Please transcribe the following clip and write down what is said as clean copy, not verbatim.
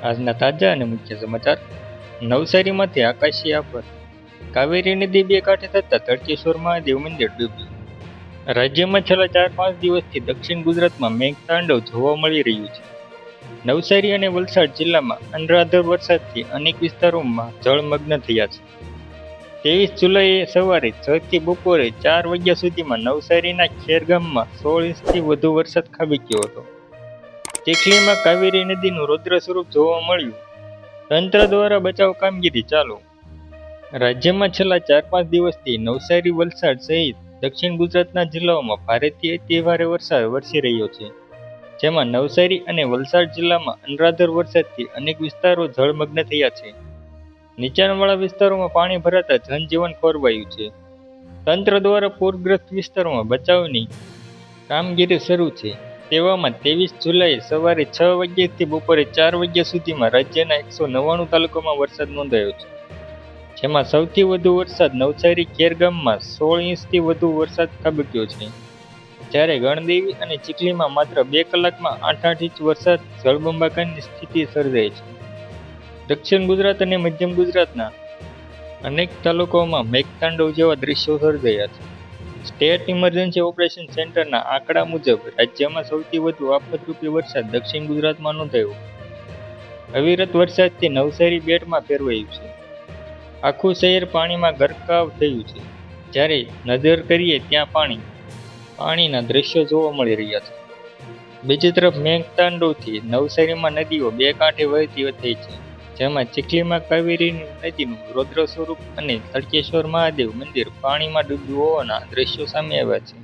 આજના તાજા અને મુખ્ય સમાચાર. નવસારીમાંથી આકાશી આફત. કાવેરી નદી બે કાંઠે થતા તડકેશ્વર મહાદેવ મંદિર ડૂબ્યું. રાજ્યમાં છેલ્લા 4-5 દિવસથી દક્ષિણ ગુજરાતમાં મેઘતાંડવ જોવા મળી રહ્યું છે. નવસારી અને વલસાડ જિલ્લામાં અનરાધાર વરસાદથી અનેક વિસ્તારોમાં જળમગ્ન થયા છે. 23 જુલાઈએ સવારે 6 થી બપોરે 4 વાગ્યા સુધીમાં નવસારીના ખેરગામમાં 16 ઇંચથી વધુ વરસાદ ખાબક્યો હતો. ચીખલીમાં કાવેરી નદીનું રૌદ્ર સ્વરૂપ જોવા મળ્યું. તંત્ર દ્વારા બચાવ કામગીરી ચાલુ. રાજ્યમાં છેલ્લા 4-5 દિવસથી નવસારી, વલસાડ સહિત દક્ષિણ ગુજરાતના જિલ્લાઓમાં ભારેથી અતિભારે વરસાદ વરસી રહ્યો છે. જેમાં નવસારી અને વલસાડ જિલ્લામાં અનરાધાર વરસાદથી અનેક વિસ્તારો જળમગ્ન થયા છે. નીચાણવાળા વિસ્તારોમાં પાણી ભરાતા જનજીવન ખોરવાયું છે. તંત્ર દ્વારા પૂરગ્રસ્ત વિસ્તારોમાં બચાવની કામગીરી શરૂ છે. તેવામાં 23 જુલાઈએ સવારે 6 વાગ્યાથી બપોરે 4 વાગ્યા સુધીમાં રાજ્યના 199 તાલુકામાં વરસાદ નોંધાયો છે. જેમાં સૌથી વધુ વરસાદ નવસારી ખેરગામમાં 16 ઇંચથી વધુ વરસાદ ખાબક્યો છે. જ્યારે ગણદેવી અને ચીખલીમાં માત્ર 2 કલાકમાં 8-8 ઇંચ વરસાદ જળબંબાકારની સ્થિતિ સર્જાઈ છે. દક્ષિણ ગુજરાત અને મધ્યમ ગુજરાતના અનેક તાલુકાઓમાં મેઘતાંડવ જેવા દ્રશ્યો સર્જાયા છે. સ્ટેટ ઇમરજન્સી ઓપરેશન સેન્ટરના આંકડા મુજબ રાજ્યમાં સૌથી વધુ આફતરૂપી વરસાદ દક્ષિણ ગુજરાતમાં નોંધાયો. અવિરત વરસાદથી નવસારી બેટમાં ફેરવાયું છે. આખું શહેર પાણીમાં ગરકાવ થયું છે. જ્યારે નજર કરીએ ત્યાં પાણીના દ્રશ્યો જોવા મળી રહ્યા છે. બીજી તરફ મેઘતાંડવથી નવસારીમાં નદીઓ બે કાંઠે વહેતી થઈ છે. જેમાં ચીખલીમાં કાવેરી નદીનું રૌદ્ર સ્વરૂપ અને તડકેશ્વર મહાદેવ મંદિર પાણીમાં ડૂબ્યું હોવાના દ્રશ્યો સામે આવ્યા છે.